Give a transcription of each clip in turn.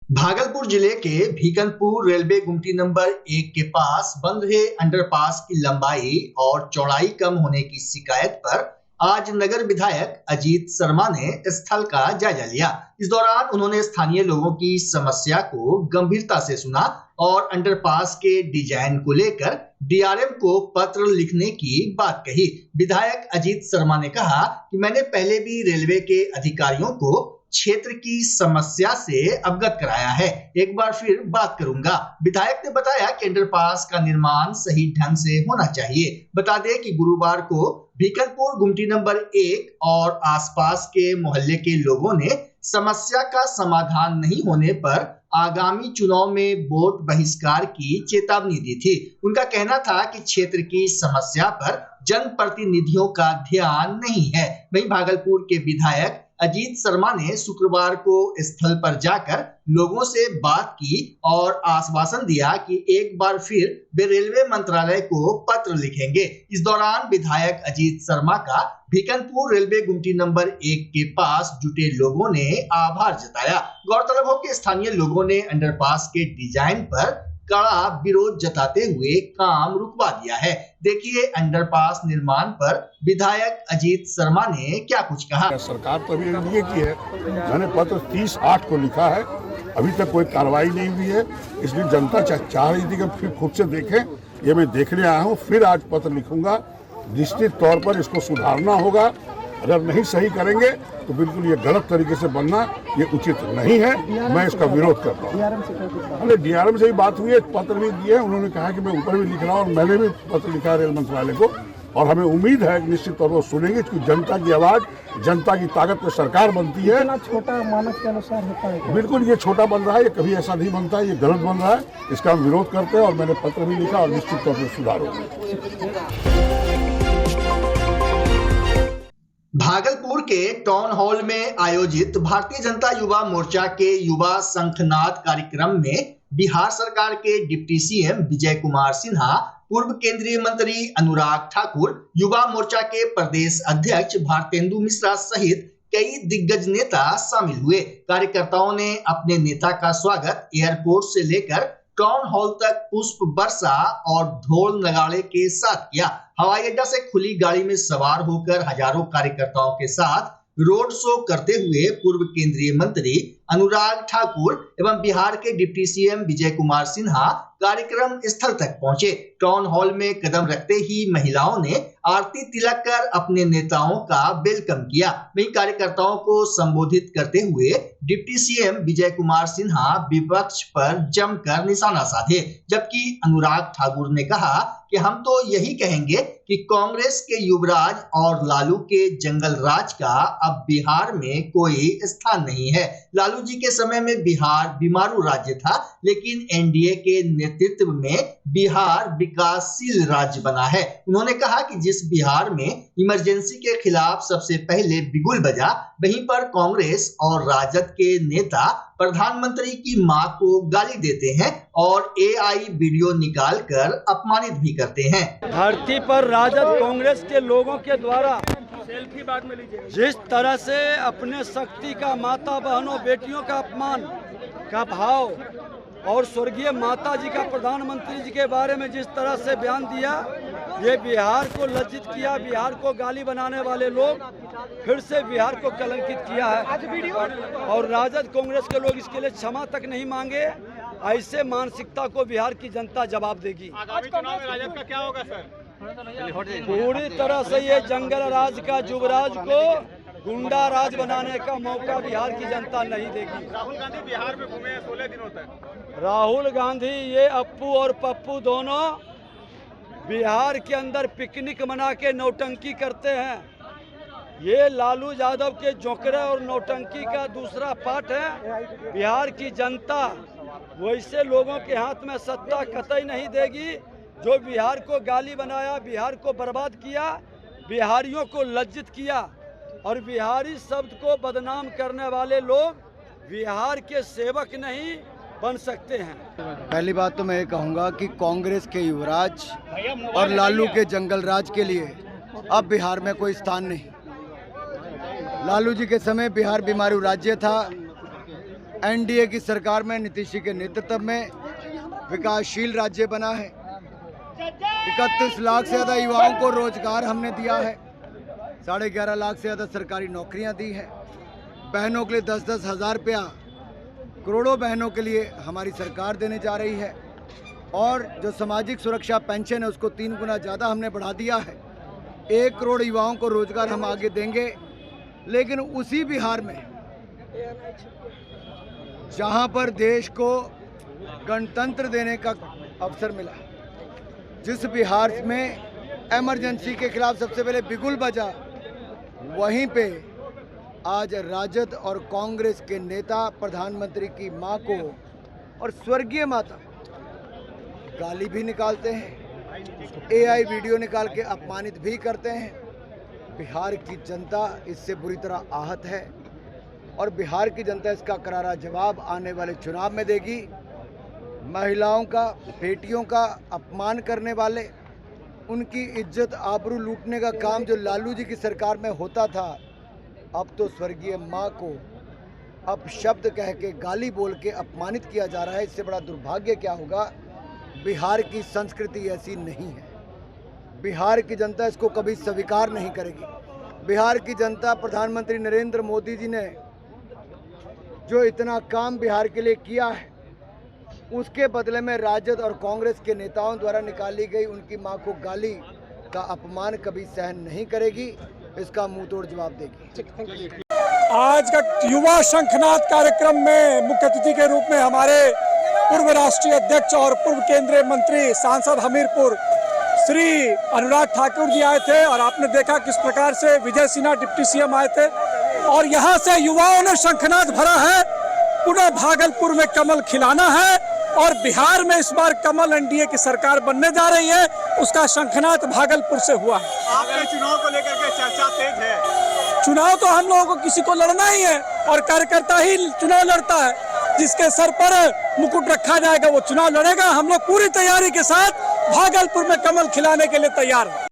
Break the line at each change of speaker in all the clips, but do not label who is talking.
भागलपुर जिले के भीकनपुर रेलवे गुमटी नंबर 1 के पास बन रहे अंडरपास की लंबाई और चौड़ाई कम होने की शिकायत पर आज नगर विधायक अजीत शर्मा ने स्थल का जायजा लिया। इस दौरान उन्होंने स्थानीय लोगों की समस्या को गंभीरता से सुना और अंडरपास के डिजाइन को लेकर डीआरएम को पत्र लिखने की बात कही। विधायक अजीत शर्मा ने कहा कि मैंने पहले भी रेलवे के अधिकारियों को क्षेत्र की समस्या से अवगत कराया है, एक बार फिर बात करूंगा। विधायक ने बताया कि अंडरपास का निर्माण सही ढंग से होना चाहिए। बता दें कि गुरुवार को भीकनपुर गुमटी नंबर 1 और आसपास के मोहल्ले के लोगों ने समस्या का समाधान नहीं होने पर आगामी चुनाव में वोट बहिष्कार की चेतावनी दी थी। उनका कहना था कि क्षेत्र की समस्या पर जनप्रतिनिधियों का ध्यान नहीं है। वहीं भागलपुर के विधायक अजीत शर्मा ने शुक्रवार को स्थल पर जाकर लोगों से बात की और आश्वासन दिया कि एक बार फिर वे रेलवे मंत्रालय को पत्र लिखेंगे। इस दौरान विधायक अजीत शर्मा का भीकनपुर रेलवे गुमटी नंबर 1 के पास जुटे लोगों ने आभार जताया। गौरतलब हो कि स्थानीय लोगों ने अंडरपास के डिजाइन पर कड़ा विरोध जताते हुए काम रुकवा दिया है। देखिए अंडरपास निर्माण पर विधायक अजीत शर्मा ने क्या कुछ कहा।
सरकार तो अभी एनडीए की है, मैंने पत्र 30/8 को लिखा है, अभी तक कोई कार्रवाई नहीं हुई है। इसलिए जनता चाह रही थी कि फिर खुद से देखें, ये मैं देखने आया हूँ। फिर आज पत्र लिखूंगा, निश्चित तौर पर इसको सुधारना होगा। अगर नहीं सही करेंगे तो बिल्कुल ये गलत तरीके से बनना ये उचित नहीं है। मैं इसका विरोध करता हूँ। अरे डीआरएम से ही बात हुई है, पत्र भी दिए, उन्होंने कहा कि मैं ऊपर भी लिख रहा हूँ और मैंने भी पत्र लिखा है रेल मंत्रालय को। और हमें उम्मीद है कि निश्चित तौर पर सुनेंगे, क्योंकि जनता की आवाज, जनता की ताकत में सरकार बनती है।
इतना छोटा मानक के अनुसार होता है।
बिल्कुल ये छोटा बन रहा है, ये कभी ऐसा नहीं बनता है, ये गलत बन रहा है। इसका हम विरोध करते हैं और मैंने पत्र भी लिखा और निश्चित तौर पर सुधार होगा।
भागलपुर के टाउन हॉल में आयोजित भारतीय जनता युवा मोर्चा के युवा शंखनाद कार्यक्रम में बिहार सरकार के डिप्टी सीएम विजय कुमार सिन्हा, पूर्व केंद्रीय मंत्री अनुराग ठाकुर, युवा मोर्चा के प्रदेश अध्यक्ष भारतेंदु मिश्रा सहित कई दिग्गज नेता शामिल हुए। कार्यकर्ताओं ने अपने नेता का स्वागत एयरपोर्ट से लेकर टाउन हॉल तक पुष्प वर्षा और ढोल नगाड़े के साथ किया। हवाई अड्डा से खुली गाड़ी में सवार होकर हजारों कार्यकर्ताओं के साथ रोड शो करते हुए पूर्व केंद्रीय मंत्री अनुराग ठाकुर एवं बिहार के डिप्टी सीएम विजय कुमार सिन्हा कार्यक्रम स्थल तक पहुंचे। टाउन हॉल में कदम रखते ही महिलाओं ने आरती तिलक कर अपने नेताओं का वेलकम किया। वहीं कार्यकर्ताओं को संबोधित करते हुए डिप्टी सीएम विजय कुमार सिन्हा विपक्ष पर जमकर निशाना साधे, जबकि अनुराग ठाकुर ने कहा कि हम तो यही कहेंगे कि कांग्रेस के युवराज और लालू के जंगल राज का अब बिहार में कोई स्थान नहीं है। लालू जी के समय में बिहार बीमारू राज्य था, लेकिन एनडीए के नेतृत्व में बिहार विकासशील राज्य बना है। उन्होंने कहा कि जिस बिहार में इमरजेंसी के खिलाफ सबसे पहले बिगुल बजा, वहीं पर कांग्रेस और राजद के नेता प्रधानमंत्री की मां को गाली देते हैं और एआई वीडियो निकालकर अपमानित भी करते हैं।
धरती पर राजद कांग्रेस के लोगों के द्वारा सेल्फी बाद में लीजिए, जिस तरह से अपने शक्ति का, माता बहनों बेटियों का अपमान का भाव और स्वर्गीय माता जी का प्रधानमंत्री जी के बारे में जिस तरह से बयान दिया, ये बिहार को लज्जित किया। बिहार को गाली बनाने वाले लोग फिर से बिहार को कलंकित किया है और राजद कांग्रेस के लोग इसके लिए क्षमा तक नहीं मांगे। ऐसे मानसिकता को बिहार की जनता जवाब देगी।
आगामी चुनाव में राजद का क्या होगा सर?
पूरी तरह से ये जंगल राज का युवराज को गुंडा राज बनाने का मौका बिहार की जनता नहीं देगी।
राहुल गांधी बिहार में घूमे 16 दिनों तक।
राहुल गांधी, ये अप्पू और पप्पू दोनों बिहार के अंदर पिकनिक मना के नौटंकी करते हैं। ये लालू यादव के जोकरे और नौटंकी का दूसरा पार्ट है। बिहार की जनता वैसे लोगों के हाथ में सत्ता कतई नहीं देगी जो बिहार को गाली बनाया, बिहार को बर्बाद किया, बिहारियों को लज्जित किया और बिहारी शब्द को बदनाम करने वाले लोग बिहार के सेवक नहीं बन सकते हैं।
पहली बात तो मैं ये कहूँगा कि कांग्रेस के युवराज और लालू के जंगल राज के लिए अब बिहार में कोई स्थान नहीं। लालू जी के समय बिहार बीमारू राज्य था, एनडीए की सरकार में नीतीश जी के नेतृत्व में विकासशील राज्य बना है। 31 लाख से ज़्यादा युवाओं को रोजगार हमने दिया है। 11.5 लाख से ज़्यादा सरकारी नौकरियां दी हैं। बहनों के लिए 10-10 हज़ार रुपया करोड़ों बहनों के लिए हमारी सरकार देने जा रही है। और जो सामाजिक सुरक्षा पेंशन है उसको 3 गुना ज़्यादा हमने बढ़ा दिया है। 1 करोड़ युवाओं को रोजगार हम आगे देंगे। लेकिन उसी बिहार में जहां पर देश को गणतंत्र देने का अवसर मिला, जिस बिहार में इमरजेंसी के खिलाफ सबसे पहले बिगुल बजा, वहीं पे आज राजद और कांग्रेस के नेता प्रधानमंत्री की मां को और स्वर्गीय माता गाली भी निकालते हैं, एआई वीडियो निकाल के अपमानित भी करते हैं। बिहार की जनता इससे बुरी तरह आहत है और बिहार की जनता इसका करारा जवाब आने वाले चुनाव में देगी। महिलाओं का, बेटियों का अपमान करने वाले, उनकी इज्जत आबरू लूटने का काम जो लालू जी की सरकार में होता था, अब तो स्वर्गीय मां को अब शब्द कह के, गाली बोल के अपमानित किया जा रहा है। इससे बड़ा दुर्भाग्य क्या होगा। बिहार की संस्कृति ऐसी नहीं है। बिहार की जनता इसको कभी स्वीकार नहीं करेगी। बिहार की जनता, प्रधानमंत्री नरेंद्र मोदी जी ने जो इतना काम बिहार के लिए किया है, उसके बदले में राजद और कांग्रेस के नेताओं द्वारा निकाली गई उनकी मां को गाली का अपमान कभी सहन नहीं करेगी। इसका मुंह तोड़ जवाब देगी।
आज का युवा शंखनाद कार्यक्रम में मुख्य अतिथि के रूप में हमारे पूर्व राष्ट्रीय अध्यक्ष और पूर्व केंद्रीय मंत्री सांसद हमीरपुर श्री अनुराग ठाकुर जी आए थे और आपने देखा किस प्रकार से विजय सिन्हा डिप्टी सीएम आए थे और यहाँ से युवाओं ने शंखनाद भरा है। पुनः भागलपुर में कमल खिलाना है और बिहार में इस बार कमल एनडीए की सरकार बनने जा रही है। उसका शंखनाद भागलपुर से हुआ है।
आपके चुनाव को लेकर के चर्चा तेज है।
चुनाव तो हम लोगों को किसी को लड़ना ही है और कार्यकर्ता ही चुनाव लड़ता है। जिसके सर पर मुकुट रखा जाएगा वो चुनाव लड़ेगा। हम लोग पूरी तैयारी के साथ भागलपुर में कमल खिलाने के लिए तैयार हैं।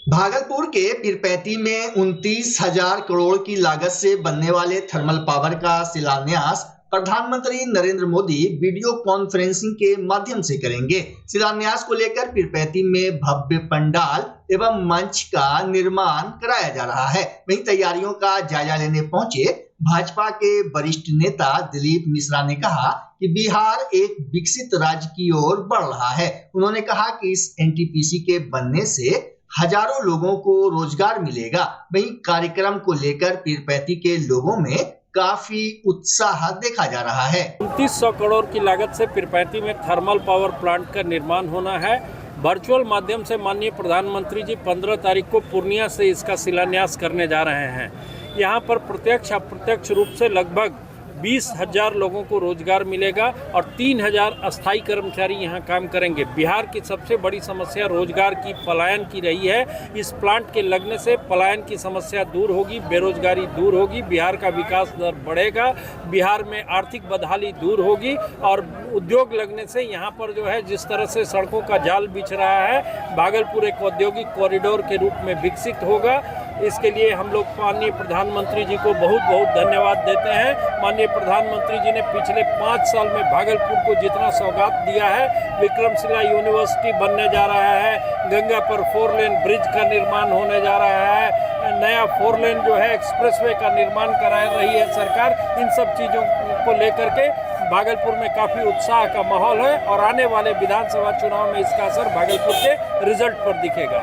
भागलपुर के पीरपैंती में 29,000 करोड़ की लागत से बनने वाले थर्मल पावर का शिलान्यास प्रधानमंत्री नरेंद्र मोदी वीडियो कॉन्फ्रेंसिंग के माध्यम से करेंगे। शिलान्यास को लेकर पीरपैंती में भव्य पंडाल एवं मंच का निर्माण कराया जा रहा है। वहीं तैयारियों का जायजा लेने पहुंचे भाजपा के वरिष्ठ नेता दिलीप मिश्रा ने कहा कि बिहार एक विकसित राज्य की ओर बढ़ रहा है। उन्होंने कहा कि इस एनटीपीसी के बनने से हजारों लोगों को रोजगार मिलेगा। वहीं कार्यक्रम को लेकर पीरपैंती के लोगों में काफी उत्साह देखा जा रहा है।
2900 करोड़ की लागत से पीरपैंती में थर्मल पावर प्लांट का निर्माण होना है। वर्चुअल माध्यम से माननीय प्रधानमंत्री जी 15 तारीख को पूर्णिया से इसका शिलान्यास करने जा रहे हैं। यहाँ पर प्रत्यक्ष अप्रत्यक्ष रूप से लगभग 20,000 लोगों को रोजगार मिलेगा और 3,000 अस्थायी कर्मचारी यहाँ काम करेंगे। बिहार की सबसे बड़ी समस्या रोजगार की, पलायन की रही है। इस प्लांट के लगने से पलायन की समस्या दूर होगी, बेरोजगारी दूर होगी, बिहार का विकास दर बढ़ेगा, बिहार में आर्थिक बदहाली दूर होगी और उद्योग लगने से यहाँ पर जो है जिस तरह से सड़कों का जाल बिछ रहा है, भागलपुर एक औद्योगिक कॉरिडोर के रूप में विकसित होगा। इसके लिए हम लोग माननीय प्रधानमंत्री जी को बहुत बहुत धन्यवाद देते हैं। माननीय प्रधानमंत्री जी ने पिछले 5 साल में भागलपुर को जितना सौगात दिया है, विक्रमशिला यूनिवर्सिटी बनने जा रहा है, गंगा पर 4 लेन ब्रिज का निर्माण होने जा रहा है, नया 4 लेन जो है एक्सप्रेसवे का निर्माण करा रही है सरकार। इन सब चीज़ों को लेकर के भागलपुर में काफ़ी उत्साह का माहौल है और आने वाले विधानसभा चुनाव में इसका असर भागलपुर के रिजल्ट पर दिखेगा।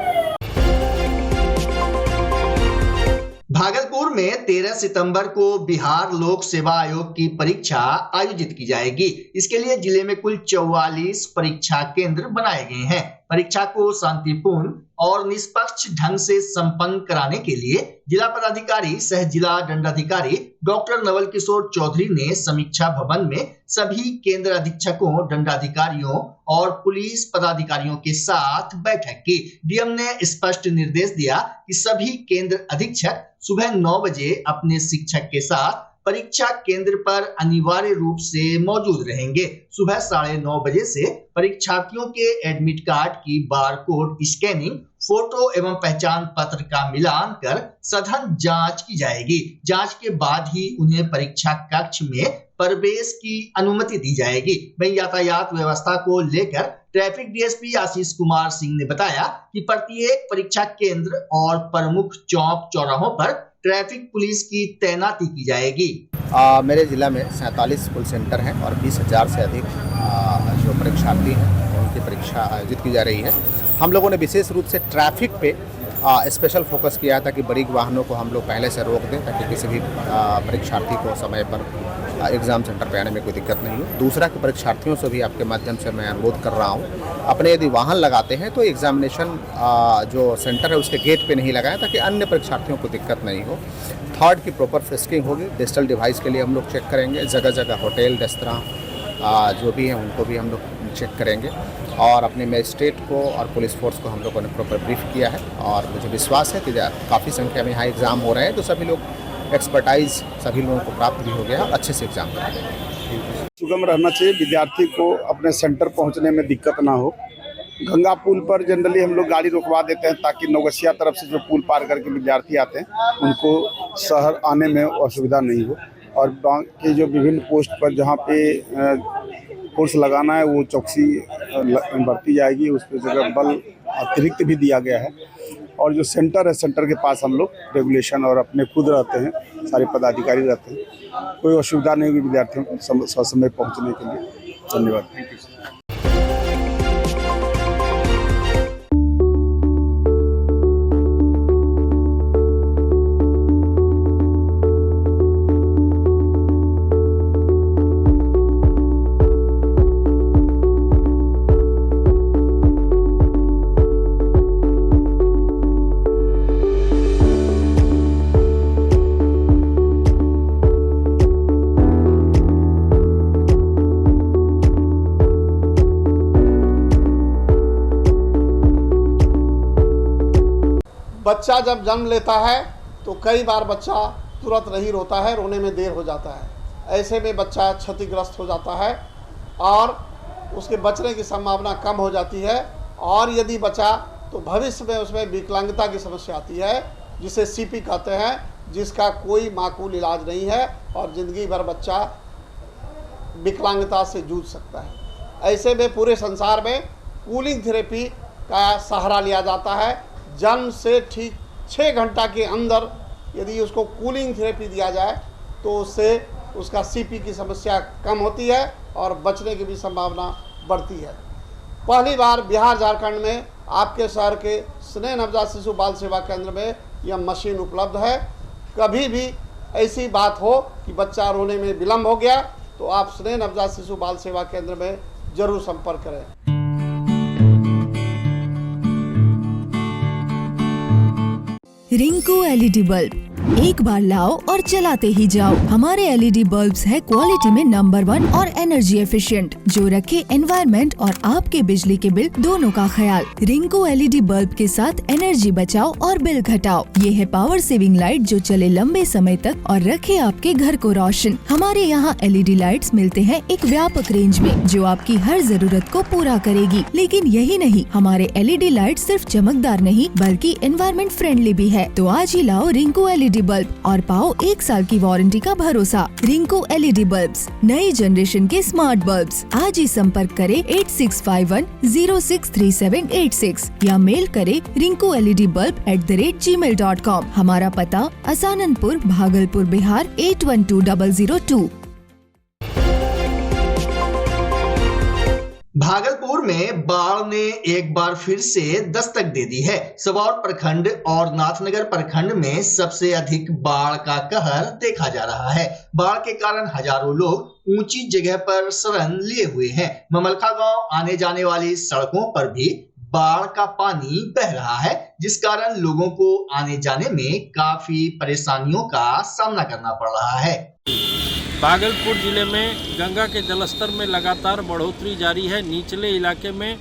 भागलपुर में 13 सितंबर को बिहार लोक सेवा आयोग की परीक्षा आयोजित की जाएगी। इसके लिए जिले में कुल 44 परीक्षा केंद्र बनाए गए हैं। परीक्षा को शांतिपूर्ण और निष्पक्ष ढंग से संपन्न कराने के लिए जिला पदाधिकारी सह जिला दंडाधिकारी डॉक्टर नवल किशोर चौधरी ने समीक्षा भवन में सभी केंद्र अधीक्षकों, दंडाधिकारियों और पुलिस पदाधिकारियों के साथ बैठक की। डीएम ने स्पष्ट निर्देश दिया कि सभी केंद्र अधीक्षक सुबह 9 बजे अपने शिक्षक के साथ परीक्षा केंद्र पर अनिवार्य रूप से मौजूद रहेंगे। सुबह 9:30 बजे से परीक्षार्थियों के एडमिट कार्ड की बारकोड स्कैनिंग, फोटो एवं पहचान पत्र का मिलान कर सघन जांच की जाएगी। जांच के बाद ही उन्हें परीक्षा कक्ष में प्रवेश की अनुमति दी जाएगी। वहीं यातायात व्यवस्था को लेकर ट्रैफिक डीएसपी आशीष कुमार सिंह ने बताया कि प्रत्येक परीक्षा केंद्र और प्रमुख चौक चौराहों पर ट्रैफिक पुलिस की तैनाती की जाएगी।
मेरे जिला में 47 पुल सेंटर हैं और 20,000 से अधिक जो परीक्षार्थी हैं उनकी परीक्षा आयोजित की जा रही है। हम लोगों ने विशेष रूप से ट्रैफिक पे स्पेशल फोकस किया था कि बड़ी वाहनों को हम लोग पहले से रोक दें ताकि किसी भी परीक्षार्थी को समय पर एग्ज़ाम सेंटर पे आने में कोई दिक्कत नहीं हो। दूसरा कि परीक्षार्थियों से भी आपके माध्यम से मैं अनुरोध कर रहा हूँ, अपने यदि वाहन लगाते हैं तो एग्जामिनेशन जो सेंटर है उसके गेट पे नहीं लगाएं ताकि अन्य परीक्षार्थियों को दिक्कत नहीं हो। थर्ड की प्रॉपर फ्रिस्किंग होगी। डिजिटल डिवाइस के लिए हम लोग चेक करेंगे। जगह जगह होटल, रेस्तरां जो भी हैं उनको भी हम लोग चेक करेंगे और अपने मजिस्ट्रेट को और पुलिस फोर्स को हम लोगों ने प्रॉपर ब्रीफ किया है और मुझे विश्वास है कि काफ़ी संख्या में यहाँ एग्ज़ाम हो रहे हैं तो सभी लोग एक्सपर्टाइज सभी लोगों को प्राप्त भी हो गया, अच्छे से एग्ज़ाम करेंगे।
सुगम रहना चाहिए, विद्यार्थी को अपने सेंटर पहुंचने में दिक्कत ना हो। गंगा पुल पर जनरली हम लोग गाड़ी रुकवा देते हैं ताकि नौगछिया तरफ से जो पुल पार करके विद्यार्थी आते हैं उनको शहर आने में असुविधा नहीं हो। और बाकी जो विभिन्न पोस्ट पर जहाँ पे फोर्स लगाना है वो चौकसी बढ़ती जाएगी, उस पर जगह बल अतिरिक्त भी दिया गया है। और जो सेंटर है, सेंटर के पास हम लोग रेगुलेशन और अपने खुद रहते हैं, सारे पदाधिकारी रहते हैं, कोई असुविधा नहीं होगी विद्यार्थियों को ससमय पहुंचने के लिए। धन्यवाद। Thank you.
बच्चा जब जन्म लेता है तो कई बार बच्चा तुरंत नहीं रोता है, रोने में देर हो जाता है। ऐसे में बच्चा क्षतिग्रस्त हो जाता है और उसके बचने की संभावना कम हो जाती है। और यदि बचा तो भविष्य में उसमें विकलांगता की समस्या आती है जिसे सीपी कहते हैं, जिसका कोई माकूल इलाज नहीं है और ज़िंदगी भर बच्चा विकलांगता से जूझ सकता है। ऐसे में पूरे संसार में कूलिंग थेरेपी का सहारा लिया जाता है। जन्म से ठीक 6 घंटा के अंदर यदि उसको कूलिंग थेरेपी दिया जाए तो उससे उसका सीपी की समस्या कम होती है और बचने की भी संभावना बढ़ती है। पहली बार बिहार झारखंड में आपके शहर के स्नेह नवजात शिशु बाल सेवा केंद्र में यह मशीन उपलब्ध है। कभी भी ऐसी बात हो कि बच्चा रोने में विलम्ब हो गया तो आप स्नेह नवजात शिशु बाल सेवा केंद्र में जरूर संपर्क करें।
रिंकू एलईडी बल्ब एक बार लाओ और चलाते ही जाओ। हमारे एलईडी बल्ब्स है क्वालिटी में नंबर 1 और एनर्जी एफिशिएंट, जो रखे एनवायरनमेंट और आपके बिजली के बिल दोनों का ख्याल। रिंकू एलईडी बल्ब के साथ एनर्जी बचाओ और बिल घटाओ। ये है पावर सेविंग लाइट जो चले लंबे समय तक और रखे आपके घर को रोशन। हमारे यहाँ एलईडी लाइट्स मिलते हैं एक व्यापक रेंज में जो आपकी हर जरूरत को पूरा करेगी। लेकिन यही नहीं, हमारे एलईडी लाइट सिर्फ चमकदार नहीं बल्कि एनवायरनमेंट फ्रेंडली भी है। तो आज ही लाओ रिंकू एलईडी बल्ब और पाओ 1 साल की वारंटी का भरोसा। रिंकू एलईडी बल्ब्स, नई जनरेशन के स्मार्ट बल्ब्स। आज ही संपर्क करें 8651063786 या मेल करें rinku.led.bulb@gmail.com। हमारा पता असाननपुर, भागलपुर, बिहार 812002।
भागलपुर में बाढ़ ने एक बार फिर से दस्तक दे दी है। सबौर प्रखंड और नाथनगर प्रखंड में सबसे अधिक बाढ़ का कहर देखा जा रहा है। बाढ़ के कारण हजारों लोग ऊंची जगह पर शरण लिए हुए हैं। ममलखा गांव आने जाने वाली सड़कों पर भी बाढ़ का पानी बह रहा है, जिस कारण लोगों को आने जाने में काफी परेशानियों का सामना करना पड़ रहा है।
भागलपुर जिले में गंगा के जलस्तर में लगातार बढ़ोतरी जारी है। निचले इलाके में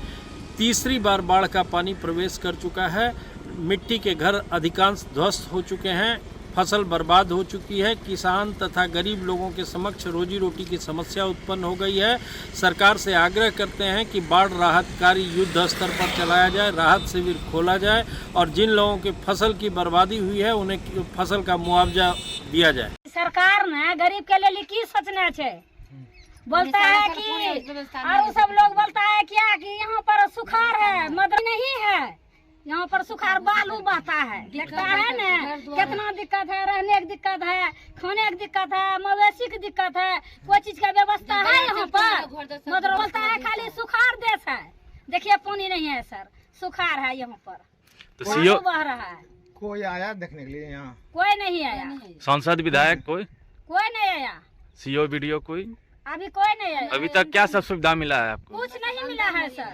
तीसरी बार बाढ़ का पानी प्रवेश कर चुका है। मिट्टी के घर अधिकांश ध्वस्त हो चुके हैं। फसल बर्बाद हो चुकी है। किसान तथा गरीब लोगों के समक्ष रोजी रोटी की समस्या उत्पन्न हो गई है। सरकार से आग्रह करते हैं कि बाढ़ राहत कार्य युद्ध स्तर पर चलाया जाए, राहत शिविर खोला जाए और जिन लोगों के फसल की बर्बादी हुई है उन्हें फसल का मुआवजा दिया जाए।
सरकार ने गरीब के लिए की सोचना है, बोलता है कि और सब लोग बोलता है क्या कि यहाँ पर सुखाड़ है, मदद नहीं है, यहाँ पर सुखाड़ बालू बहता है, देखता है ना कितना दिक्कत है, रहने की दिक्कत है, खाने की दिक्कत है, मवेशी की दिक्कत है, कोई चीज का व्यवस्था है यहाँ पर। मदर बोलता है खाली सुखाड़ देश है, देखिए पानी नहीं है सर, सुखाड़ है यहाँ पर, बालू बह रहा है।
कोई आया देखने के लिए यहाँ? कोई
नहीं आया।
सांसद विधायक कोई
नहीं आया।
सीओ वीडियो कोई
अभी कोई नहीं आया।
अभी तक क्या सब सुविधा मिला है आपको?
कुछ नहीं मिला है सर।